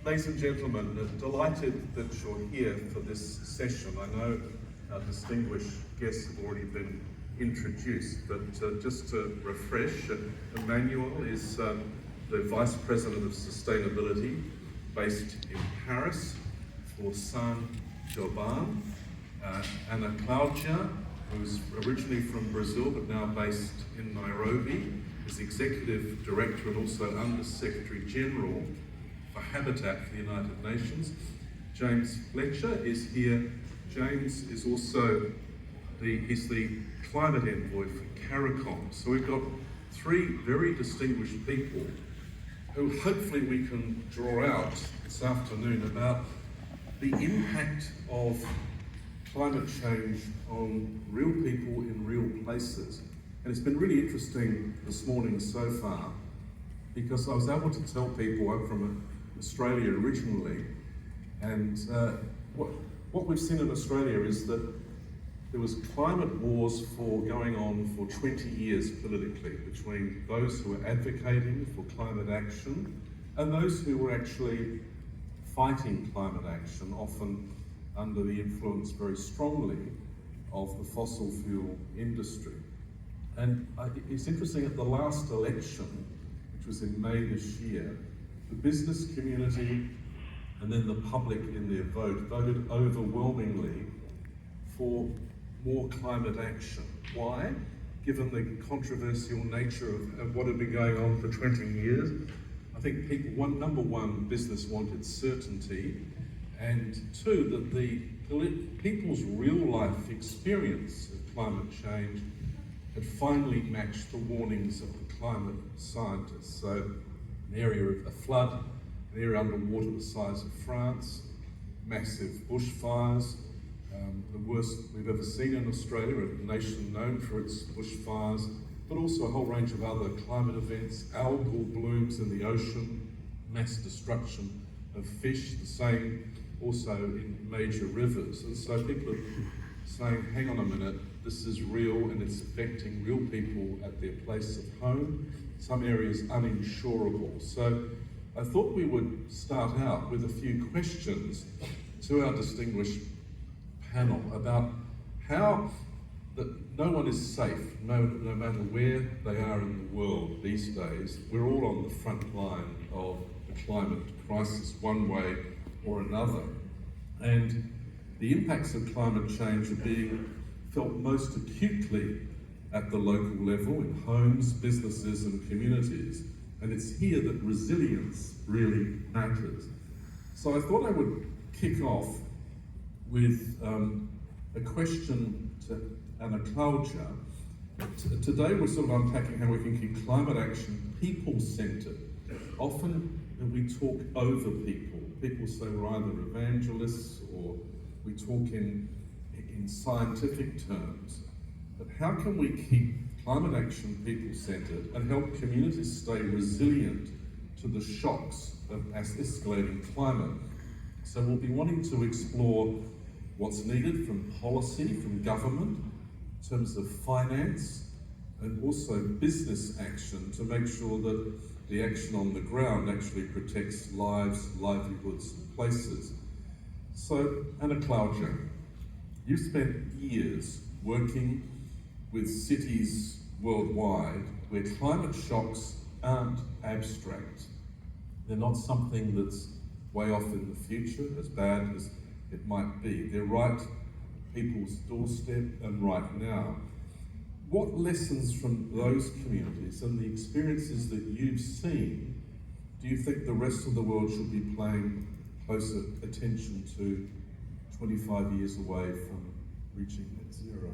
Ladies and gentlemen, delighted that you're here for this session. I know our distinguished guests have already been introduced, but just to refresh, Emmanuel is the Vice President of Sustainability based in Paris for Saint-Gobain. Ana Claudia, who's originally from Brazil but now based in Nairobi, is Executive Director and also Under Secretary General for Habitat for the United Nations. James Fletcher is here. James is also he's the climate envoy for CARICOM. So we've got three very distinguished people who hopefully we can draw out this afternoon about the impact of climate change on real people in real places. And it's been really interesting this morning so far, because I was able to tell people I'm from Australia originally, and what we've seen in Australia is that there was climate wars going on for 20 years politically between those who were advocating for climate action and those who were actually fighting climate action, often under the influence very strongly of the fossil fuel industry. And it's interesting, at the last election, which was in May this year, the business community and then the public in their voted overwhelmingly for more climate action. Why? Given the controversial nature of what had been going on for 20 years, I think number one, business wanted certainty, and two, that the people's real life experience of climate change had finally matched the warnings of the climate scientists. So an area of a flood, an area underwater the size of France, massive bushfires, the worst we've ever seen in Australia, a nation known for its bushfires, but also a whole range of other climate events, algal blooms in the ocean, mass destruction of fish, the same also in major rivers. And so people are saying, hang on a minute, this is real and it's affecting real people at their place of home, some areas uninsurable. So I thought we would start out with a few questions to our distinguished panel about how that no one is safe, no matter where they are in the world these days. We're all on the front line of the climate crisis one way or another. And the impacts of climate change are being felt most acutely at the local level, in homes, businesses and communities. And it's here that resilience really matters. So I thought I would kick off with a question to Ana Claudia. Today we're sort of unpacking how we can keep climate action people-centered. Often we talk over people. People say we're either evangelists or we talk in scientific terms. But how can we keep climate action people-centered and help communities stay resilient to the shocks of escalating climate? So we'll be wanting to explore what's needed from policy, from government, in terms of finance, and also business action to make sure that the action on the ground actually protects lives, livelihoods, and places. So, Ana Claudia, you spent years working with cities worldwide where climate shocks aren't abstract. They're not something that's way off in the future, as bad as it might be. They're right at people's doorstep and right now. What lessons from those communities and the experiences that you've seen do you think the rest of the world should be paying closer attention to 25 years away from reaching net zero?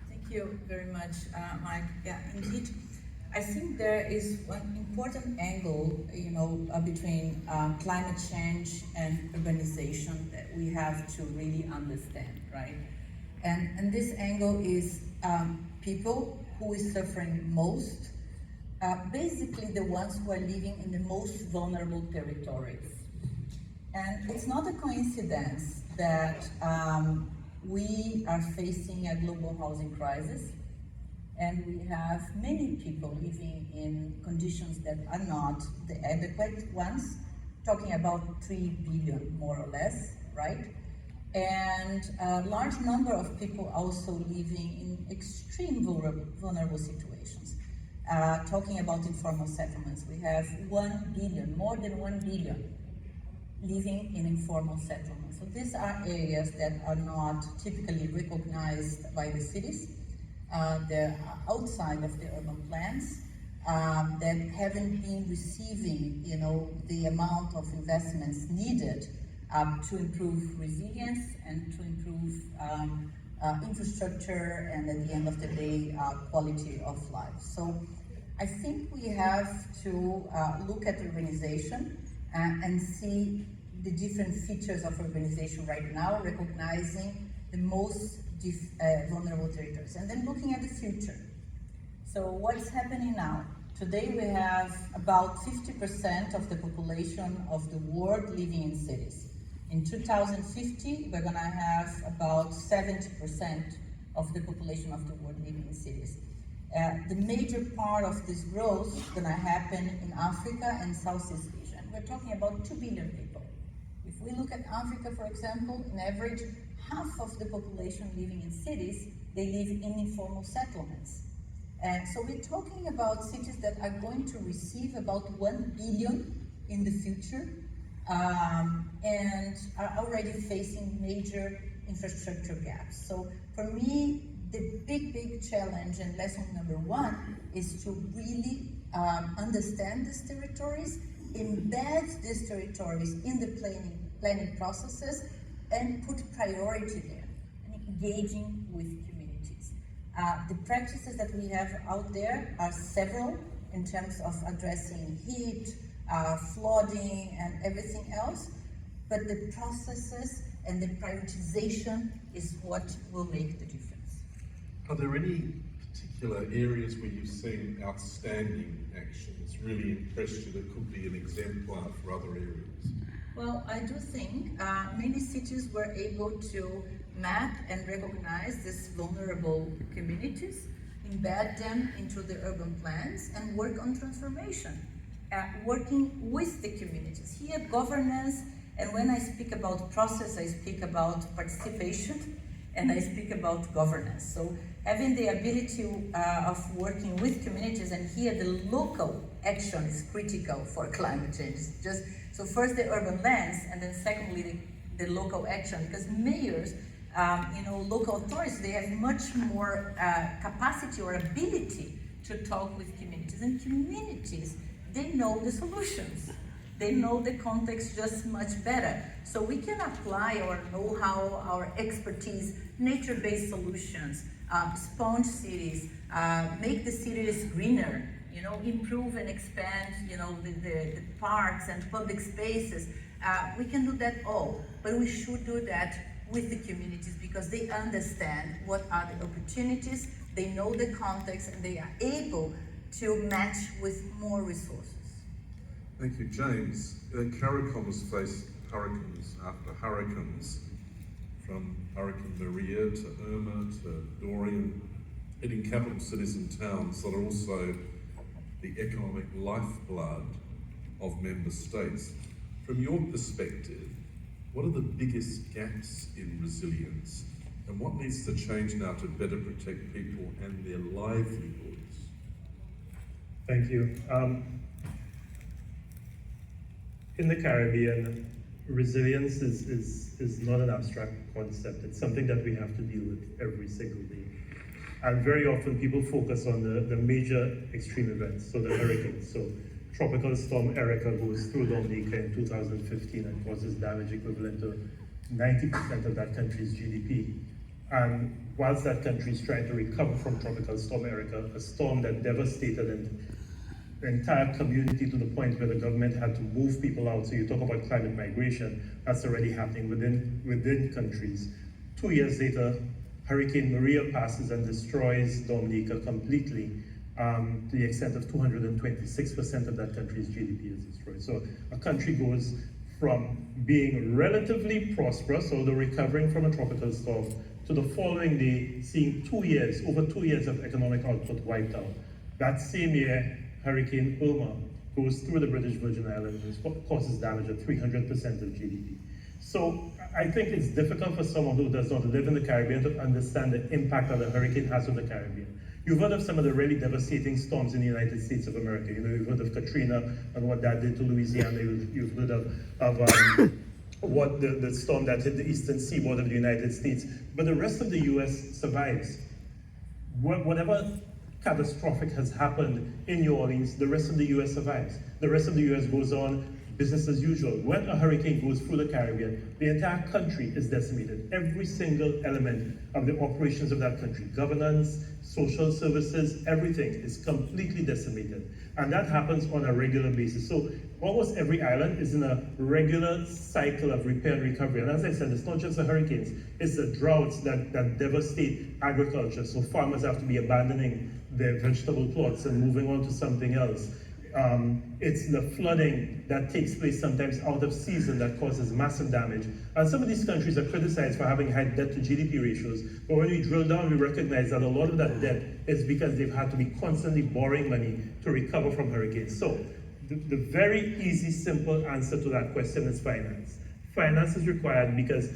Thank you very much, Mike. Yeah, indeed. I think there is one important angle, between climate change and urbanization that we have to really understand, right? And this angle is people who is suffering most, basically the ones who are living in the most vulnerable territories. And it's not a coincidence that we are facing a global housing crisis. And we have many people living in conditions that are not the adequate ones talking about 3 billion more or less, right? And a large number of people also living in extreme vulnerable situations. Talking about informal settlements, we have 1 billion, more than 1 billion living in informal settlements. So these are areas that are not typically recognized by the cities. They're outside of the urban plans, that haven't been receiving, the amount of investments needed to improve resilience and to improve infrastructure and at the end of the day, quality of life. So I think we have to look at urbanization and see the different features of urbanization right now, recognizing the most vulnerable territories, and then looking at the future. So what's happening now? Today we have about 50% of the population of the world living in cities. In 2050, we're gonna have about 70% of the population of the world living in cities. The major part of this growth is gonna happen in Africa and Southeast Asia. And we're talking about 2 billion people. If we look at Africa, for example, on average, half of the population living in cities, they live in informal settlements. And so we're talking about cities that are going to receive about 1 billion in the future, and are already facing major infrastructure gaps. So for me, the big challenge and lesson number one is to really understand these territories, embed these territories in the planning processes, and put priority there, and engaging with communities. The practices that we have out there are several in terms of addressing heat, flooding, and everything else, but the processes and the prioritization is what will make the difference. Are there any particular areas where you've seen outstanding action that's really impressed you that could be an exemplar for other areas? Well, I do think many cities were able to map and recognize these vulnerable communities, embed them into the urban plans, and work on transformation, working with the communities. Here, governance, and when I speak about process, I speak about participation, and I speak about governance. So having the ability of working with communities, and here the local action is critical for climate change. So first the urban lands, and then secondly the local action, because mayors, local authorities, they have much more capacity or ability to talk with communities, and communities, they know the solutions. They know the context just much better. So we can apply our know-how, our expertise, nature-based solutions, sponge cities, make the cities greener, improve and expand, the parks and public spaces. We can do that all, but we should do that with the communities because they understand what are the opportunities, they know the context, and they are able to match with more resources. Thank you, James. CARICOM has faced hurricanes after hurricanes, from Hurricane Maria to Irma to Dorian, hitting capital cities and towns that are also the economic lifeblood of member states. From your perspective, what are the biggest gaps in resilience, and what needs to change now to better protect people and their livelihoods? Thank you. In the Caribbean, resilience is not an abstract concept. It's something that we have to deal with every single day. And very often people focus on the major extreme events, so the hurricanes. So Tropical Storm Erica goes through Dominica in 2015 and causes damage equivalent to 90% of that country's GDP. And whilst that country is trying to recover from Tropical Storm Erica, a storm that devastated the entire community to the point where the government had to move people out. So you talk about climate migration, that's already happening within countries. 2 years later, Hurricane Maria passes and destroys Dominica completely, to the extent of 226% of that country's GDP is destroyed. So a country goes from being relatively prosperous, although recovering from a tropical storm, to the following day seeing over 2 years of economic output wiped out. That same year, Hurricane Irma goes through the British Virgin Islands and causes damage of 300% of GDP. So I think it's difficult for someone who does not live in the Caribbean to understand the impact that a hurricane has on the Caribbean. You've heard of some of the really devastating storms in the United States of America. You've heard of Katrina and what that did to Louisiana. You've heard of what the storm that hit the eastern seaboard of the United States. But the rest of the US survives. Whatever catastrophic has happened in New Orleans, the rest of the US survives. The rest of the US goes on business as usual. When a hurricane goes through the Caribbean, the entire country is decimated. Every single element of the operations of that country, governance, social services, everything is completely decimated. And that happens on a regular basis. So almost every island is in a regular cycle of repair and recovery. And as I said, it's not just the hurricanes, it's the droughts that devastate agriculture. So farmers have to be abandoning their vegetable plots and moving on to something else. It's the flooding that takes place sometimes out of season that causes massive damage. And some of these countries are criticized for having high debt to GDP ratios, but when we drill down, we recognize that a lot of that debt is because they've had to be constantly borrowing money to recover from hurricanes. So the very easy, simple answer to that question is finance. Finance is required because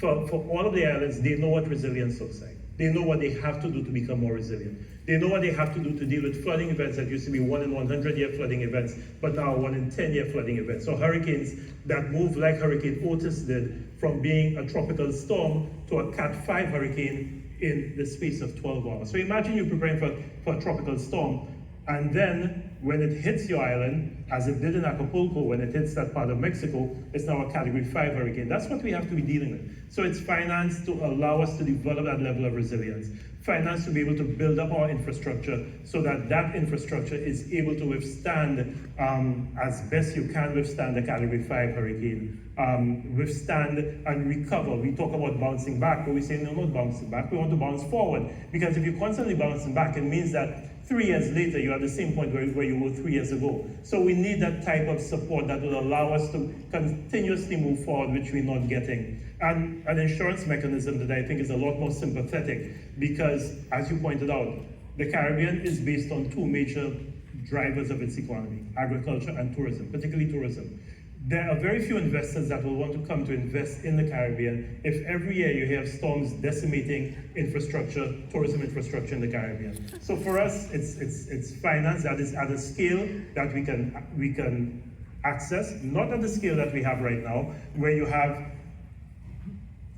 for all of the islands, they know what resilience looks like. They know what they have to do to become more resilient. They know what they have to do to deal with flooding events that used to be 1 in 100-year flooding events, but now 1 in 10-year flooding events. So hurricanes that move like Hurricane Otis did from being a tropical storm to a Cat 5 hurricane in the space of 12 hours. So imagine you're preparing for a tropical storm, and then when it hits your island, as it did in Acapulco, when it hits that part of Mexico, it's now a Category 5 hurricane. That's what we have to be dealing with. So it's finance to allow us to develop that level of resilience. Finance to be able to build up our infrastructure so that that infrastructure is able to withstand, as best you can withstand a Category 5 hurricane, withstand and recover. We talk about bouncing back, but we say no, not bouncing back, we want to bounce forward. Because if you're constantly bouncing back, it means that 3 years later, you're at the same point where you were 3 years ago. So we need that type of support that will allow us to continuously move forward, which we're not getting. And an insurance mechanism that I think is a lot more sympathetic because, as you pointed out, the Caribbean is based on two major drivers of its economy, agriculture and tourism, particularly tourism. There are very few investors that will want to come to invest in the Caribbean if every year you have storms decimating infrastructure, tourism infrastructure in the Caribbean. So for us, it's finance that is at a scale that we can access, not at the scale that we have right now, where you have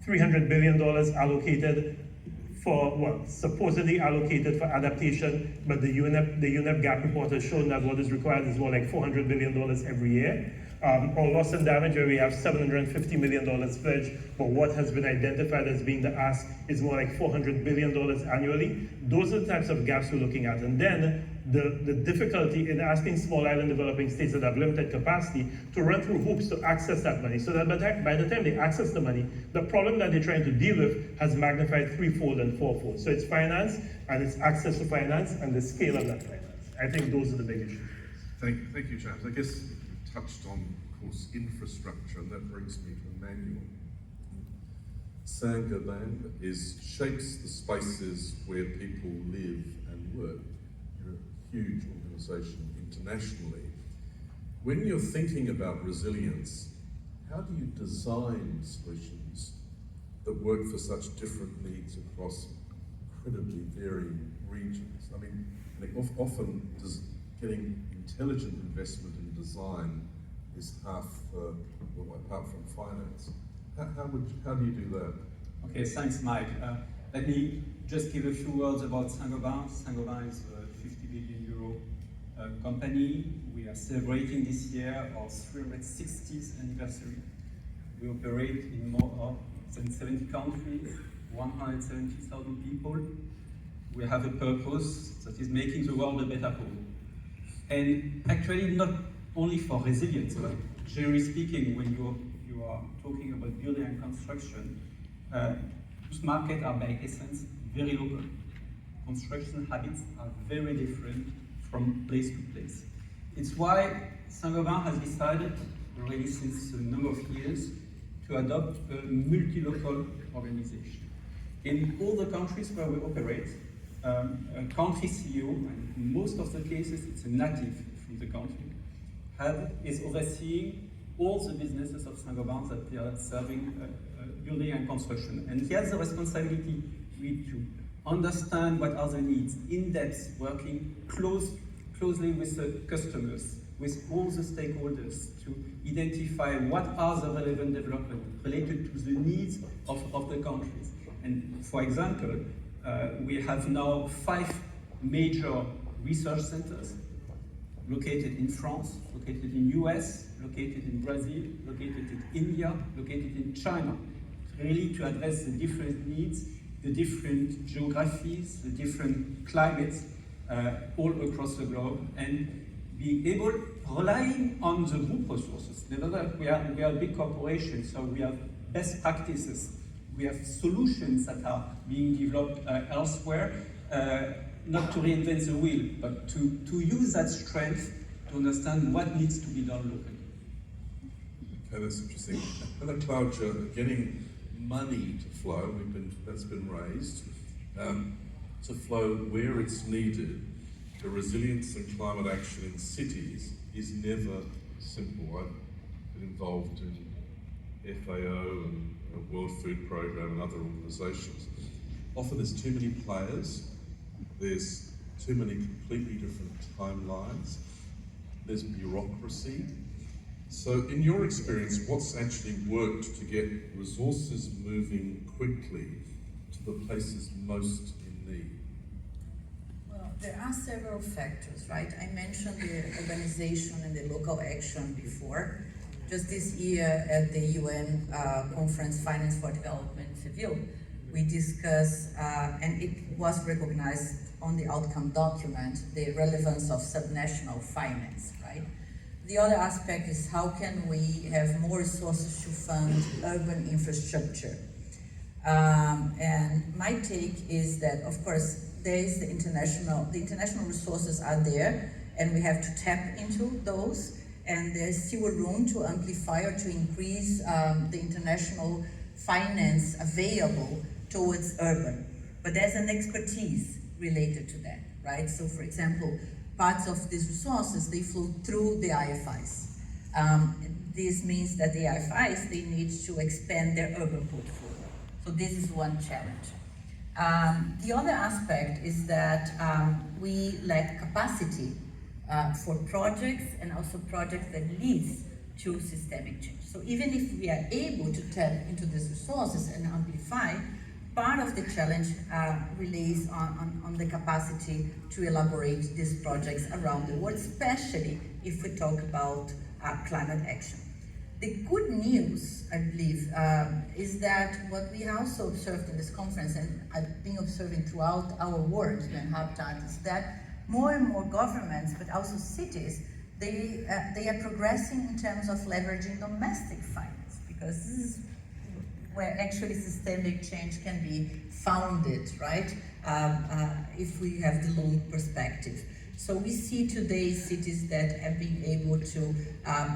$300 billion allocated for supposedly allocated for adaptation, but the UNEP gap report has shown that what is required is more like $400 billion every year. Or loss and damage, where we have $750 million pledged, but what has been identified as being the ask is more like $400 billion annually. Those are the types of gaps we're looking at. And then the difficulty in asking small island developing states that have limited capacity to run through hoops to access that money, so that by the time they access the money, the problem that they're trying to deal with has magnified threefold and fourfold. So it's finance, and it's access to finance, and the scale of that finance. I think those are the big issues. Thank you, James. I guess touched on, of course, infrastructure, and that brings me to Emmanuel. Saint-Gobain shapes the spaces where people live and work. You're a huge organisation internationally. When you're thinking about resilience, how do you design solutions that work for such different needs across incredibly varying regions? I mean, often getting intelligent investment in design is half, apart from finance. How do you do that? Okay, thanks, Mike. Let me just give a few words about Saint-Gobain. Saint-Gobain is a 50 billion euro company. We are celebrating this year our 360th anniversary. We operate in more than 70 countries, 170,000 people. We have a purpose that is making the world a better home. And actually not only for resilience, but generally speaking, when you are talking about building and construction, those markets are by essence very local. Construction habits are very different from place to place. It's why Saint-Gobain has decided, already since a number of years, to adopt a multi-local organization. In all the countries where we operate, a country CEO, and in most of the cases it's a native from the country, is overseeing all the businesses of Saint-Gobain that they are serving building and construction. And he has the responsibility really to understand what are the needs, in depth, working closely with the customers, with all the stakeholders to identify what are the relevant developments related to the needs of the countries. And for example, we have now 5 major research centers located in France, located in US, located in Brazil, located in India, located in China, really to address the different needs, the different geographies, the different climates all across the globe, and being able, relying on the group resources. Nevertheless, we are a big corporation, so we have best practices, we have solutions that are being developed elsewhere, not to reinvent the wheel, but to use that strength to understand what needs to be done locally. Okay, that's interesting. And Claudia, getting money to flow, that's been raised, to flow where it's needed. The resilience and climate action in cities is never simple. I've been involved in FAO and the World Food Programme and other organisations. Often there's too many players, there's too many completely different timelines, there's bureaucracy. So in your experience, what's actually worked to get resources moving quickly to the places most in need? Well, there are several factors, right? I mentioned the urbanization and the local action before. Just this year at the UN conference Finance for Development in Seville, we discussed, and it was recognized on the outcome document, the relevance of subnational finance, right? The other aspect is how can we have more resources to fund urban infrastructure? And my take is that, of course, there is the international resources are there, and we have to tap into those, and there's still a room to amplify or to increase the international finance available towards urban. But there's an expertise related to that, right? So for example, parts of these resources, they flow through the IFIs. This means that the IFIs, they need to expand their urban portfolio. So this is one challenge. The other aspect is that we lack capacity for projects, and also projects that leads to systemic change. So even if we are able to tap into these resources and amplify, part of the challenge relays on the capacity to elaborate these projects around the world, especially if we talk about climate action. The good news, I believe, is that what we also observed in this conference, and I've been observing throughout our work in Habitat, is that more and more governments, but also cities, they are progressing in terms of leveraging domestic finance, because this is where actually systemic change can be founded, right? If we have the long perspective. So we see today cities that have been able to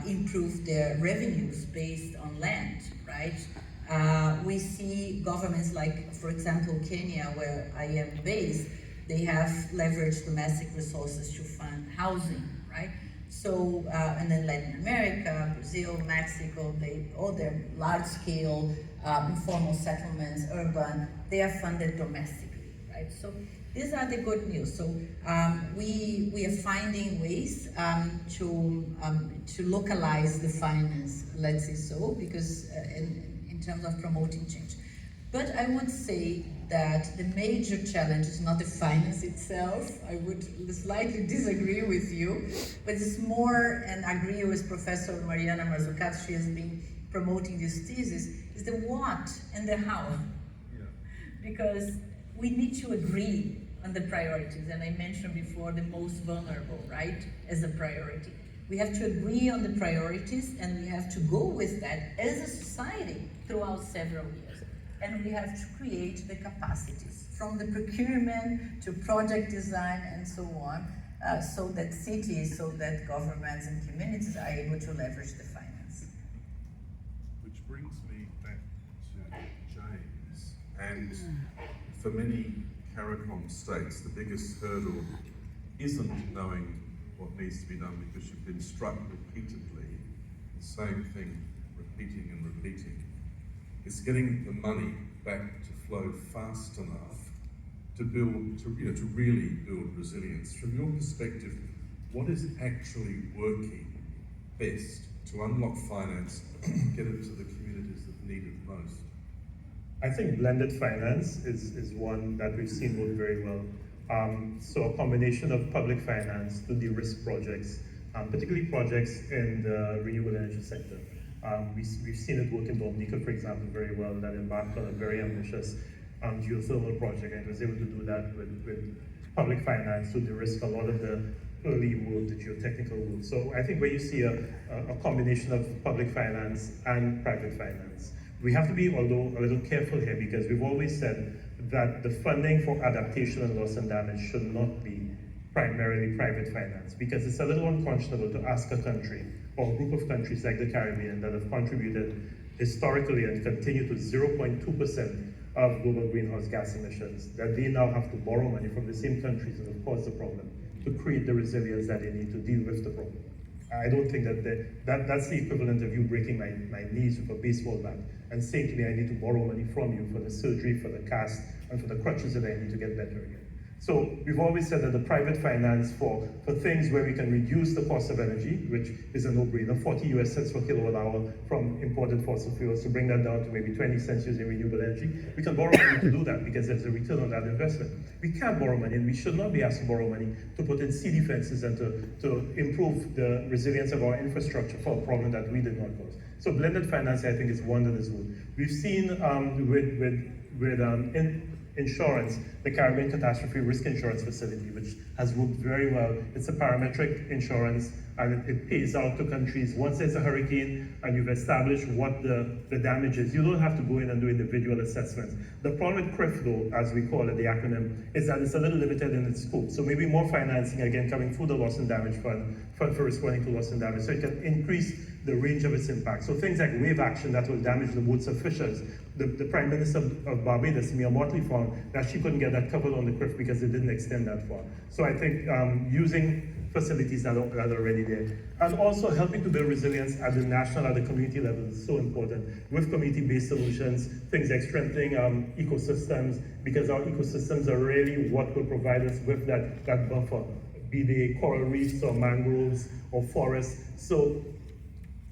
improve their revenues based on land, right? We see governments like, for example, Kenya, where I am based, they have leveraged domestic resources to fund housing, right? So, and then Latin America, Brazil, Mexico, all their large-scale informal settlements, urban, they are funded domestically, right? So these are the good news. So we are finding ways to localize the finance, let's say so, because in terms of promoting change. But I would say that the major challenge is not the finance itself. I would slightly disagree with you, but it's more, and I agree with Professor Mariana Mazzucato, she has been promoting this thesis, is the what and the how. Yeah. Because we need to agree on the priorities, and I mentioned before the most vulnerable, right, as a priority. We have to agree on the priorities, and we have to go with that as a society throughout several years. And we have to create the capacities, from the procurement to project design and so on, so that cities, so that governments and communities are able to leverage the finance. Which brings me back to James. And for many CARICOM states, the biggest hurdle isn't knowing what needs to be done, because you've been struck repeatedly, the same thing repeating and repeating. It's getting the money back to flow fast enough to build, to really build resilience. From your perspective, what is actually working best to unlock finance, get it to the communities that need it most? I think blended finance is one that we've seen work very well. So a combination of public finance to de-risk projects, particularly projects in the renewable energy sector. We've seen it work in Dominica, for example, very well, that embarked on a very ambitious geothermal project, and was able to do that with public finance to de-risk a lot of the early work, the geotechnical work. So I think where you see a combination of public finance and private finance, we have to be, although, a little careful here, because we've always said that the funding for adaptation and loss and damage should not be primarily private finance, because it's a little unconscionable to ask a country or a group of countries like the Caribbean that have contributed historically and continue to 0.2% of global greenhouse gas emissions, that they now have to borrow money from the same countries that have caused the problem to create the resilience that they need to deal with the problem. I don't think that's the equivalent of you breaking my knees with a baseball bat and saying to me, I need to borrow money from you for the surgery, for the cast, and for the crutches that I need to get better again. So we've always said that the private finance for things where we can reduce the cost of energy, which is a no-brainer, 40 US cents per kilowatt hour from imported fossil fuels, to bring that down to maybe 20 cents using renewable energy, we can borrow money to do that because there's a return on that investment. We can't borrow money, and we should not be asked to borrow money to put in sea defenses and to improve the resilience of our infrastructure for a problem that we did not cause. So blended finance, I think, is one that is good. We've seen with insurance, the Caribbean Catastrophe Risk Insurance Facility, which has worked very well. It's a parametric insurance, and it pays out to countries once there's a hurricane and you've established what the damage is. You don't have to go in and do individual assessments. The problem with CRIF, though, as we call it, the acronym, is that it's a little limited in its scope. So maybe more financing, again, coming through the loss and damage fund for responding to loss and damage, so it can increase the range of its impact. So things like wave action that will damage the boats of fishers. The Prime Minister of Barbados, Mia Motley, found that she couldn't get that covered on the CRIF because it didn't extend that far. So I think using facilities that are already there, and also helping to build resilience at the national, at the community level is so important, with community-based solutions, things like strengthening ecosystems, because our ecosystems are really what will provide us with that buffer, be they coral reefs or mangroves or forests. So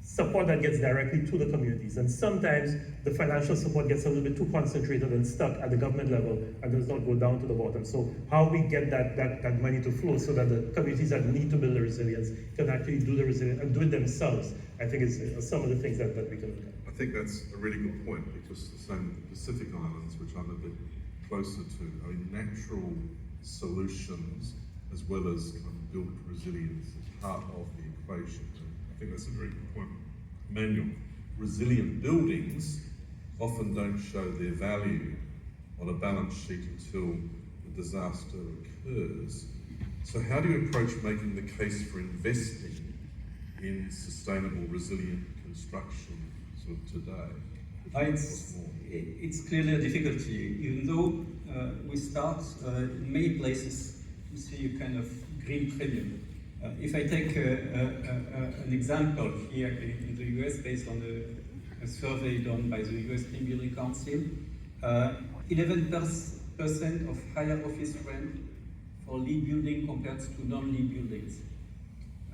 support that gets directly to the communities. And sometimes the financial support gets a little bit too concentrated and stuck at the government level and does not go down to the bottom. So how we get that money to flow so that the communities that need to build the resilience can actually do the resilience and do it themselves, I think is some of the things that we can look at. I think that's a really good point, because the same Pacific Islands, which I'm a bit closer to, I mean, natural solutions as well as kind of built resilience is part of the equation. I think that's a very good point. Manuel, resilient buildings often don't show their value on a balance sheet until the disaster occurs. So how do you approach making the case for investing in sustainable, resilient construction sort of today? It's clearly a difficulty, even though we start in many places to see a kind of green premium. If I take an example here in the US, based on a survey done by the US Green Building Council, 11% of higher office rent for LEED building compared to non-LEED buildings.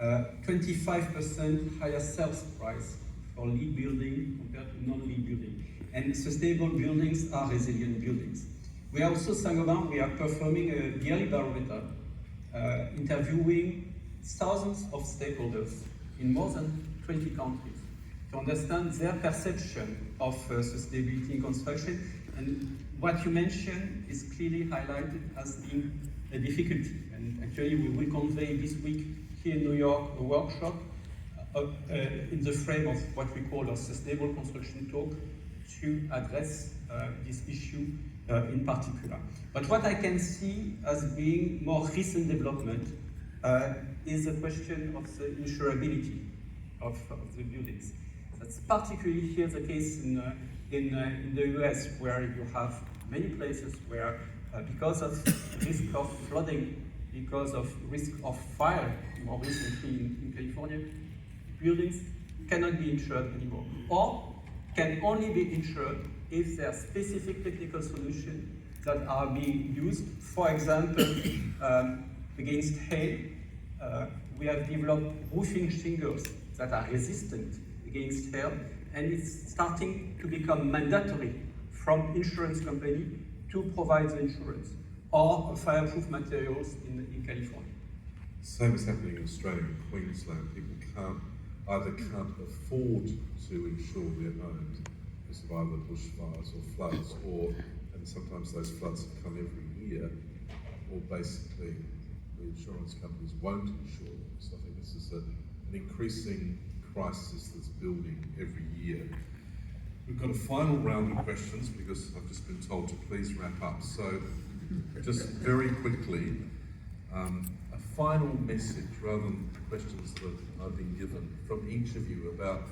25% higher sales price for LEED building compared to non-LEED building. And sustainable buildings are resilient buildings. We are also, Saint-Gobain, we are performing a yearly barometer, interviewing thousands of stakeholders in more than 20 countries to understand their perception of sustainability in construction. And what you mentioned is clearly highlighted as being a difficulty. And actually, we will convey this week here in New York a workshop in the frame of what we call a sustainable construction talk to address this issue in particular. But what I can see as being more recent development is the question of the insurability of the buildings. That's particularly here the case in the US, where you have many places where, because of risk of flooding, because of risk of fire, you more recently in California, buildings cannot be insured anymore, or can only be insured if there are specific technical solutions that are being used. For example, against hail, we have developed roofing shingles that are resistant against hail, and it's starting to become mandatory from insurance company to provide the insurance, or fireproof materials in California. Same is happening in Australia and Queensland. People either can't afford to insure their homes because of either bushfires or floods, and sometimes those floods have come every year, or basically the insurance companies won't insure them. So I think this is an increasing crisis that's building every year. We've got a final round of questions because I've just been told to please wrap up. So just very quickly, a final message rather than questions that I've been given from each of you about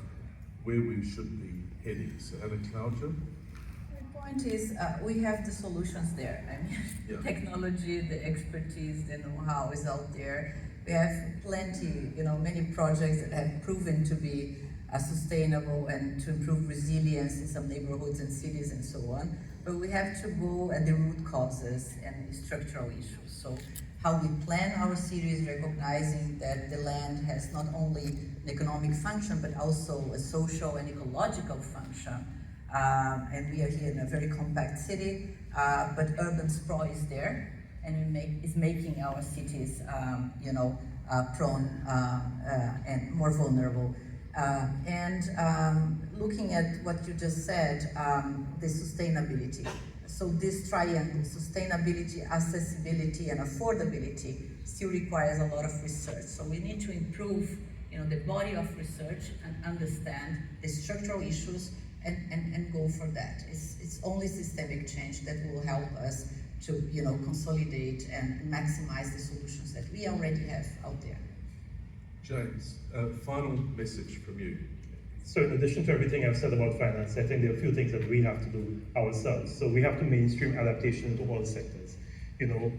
where we should be heading. So Anna Claudia? The point is, we have the solutions there. I mean, Yeah. technology, the expertise, the know-how is out there. We have plenty, many projects that have proven to be sustainable and to improve resilience in some neighborhoods and cities and so on. But we have to go at the root causes and structural issues. So how we plan our cities, recognizing that the land has not only an economic function, but also a social and ecological function. And we are here in a very compact city, but urban sprawl is there, and is making our cities, prone and more vulnerable. Looking at what you just said, the sustainability. So this triangle, sustainability, accessibility, and affordability, still requires a lot of research. So we need to improve, the body of research and understand the structural issues and go for that. It's only systemic change that will help us to, consolidate and maximize the solutions that we already have out there. James, final message from you. So in addition to everything I've said about finance, I think there are a few things that we have to do ourselves. So we have to mainstream adaptation into all sectors.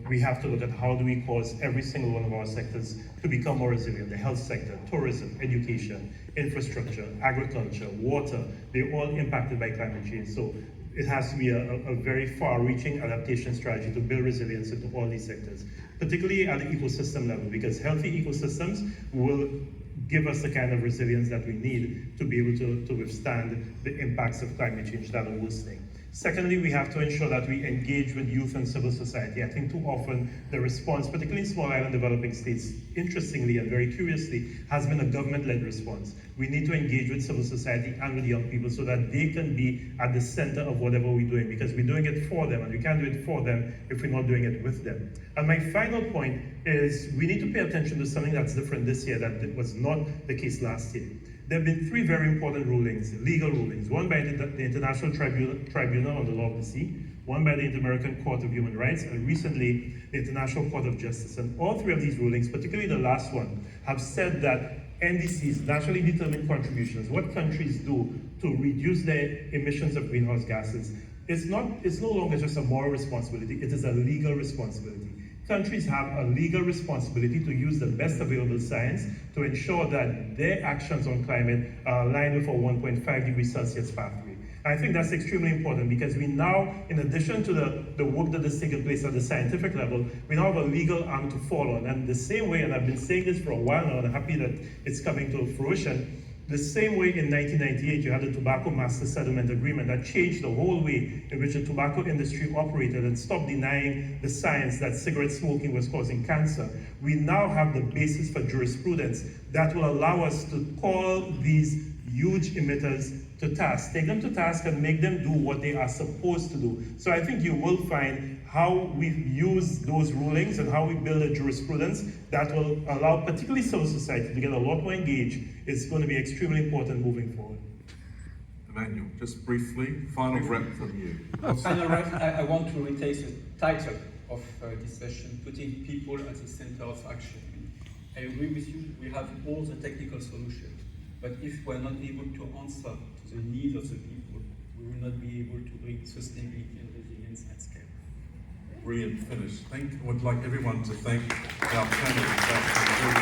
We have to look at how do we cause every single one of our sectors to become more resilient. The health sector, tourism, education, infrastructure, agriculture, water, they're all impacted by climate change. So it has to be a very far-reaching adaptation strategy to build resilience into all these sectors, particularly at the ecosystem level, because healthy ecosystems will give us the kind of resilience that we need to be able to withstand the impacts of climate change that are worsening. Secondly, we have to ensure that we engage with youth and civil society. I think too often the response, particularly in small island developing states, interestingly and very curiously, has been a government-led response. We need to engage with civil society and with young people so that they can be at the center of whatever we're doing, because we're doing it for them, and we can't do it for them if we're not doing it with them. And my final point is we need to pay attention to something that's different this year that was not the case last year. There have been three very important rulings, legal rulings, one by the International Tribunal on the Law of the Sea, one by the Inter-American Court of Human Rights, and recently the International Court of Justice. And all three of these rulings, particularly the last one, have said that NDCs, nationally determined contributions, what countries do to reduce their emissions of greenhouse gases, it's no longer just a moral responsibility, it is a legal responsibility. Countries have a legal responsibility to use the best available science to ensure that their actions on climate are aligned with a 1.5 degrees Celsius pathway. And I think that's extremely important because we now, in addition to the work that is taking place at the scientific level, we now have a legal arm to fall on. And the same way, and I've been saying this for a while now, and I'm happy that it's coming to fruition, the same way in 1998 you had the Tobacco Master Settlement Agreement that changed the whole way in which the tobacco industry operated and stopped denying the science that cigarette smoking was causing cancer. We now have the basis for jurisprudence that will allow us to call these huge emitters to task, take them to task and make them do what they are supposed to do. So I think you will find how we use those rulings and how we build a jurisprudence that will allow particularly civil society to get a lot more engaged is going to be extremely important moving forward. Emmanuel, just briefly, final wrap from you. Final wrap, I want to retain the title of this session, putting people at the center of action. I agree with you, we have all the technical solutions, but if we're not able to answer to the needs of the people, we will not be able to bring sustainability and resilience at scale. Brilliant finish. I would like everyone to thank our panelists.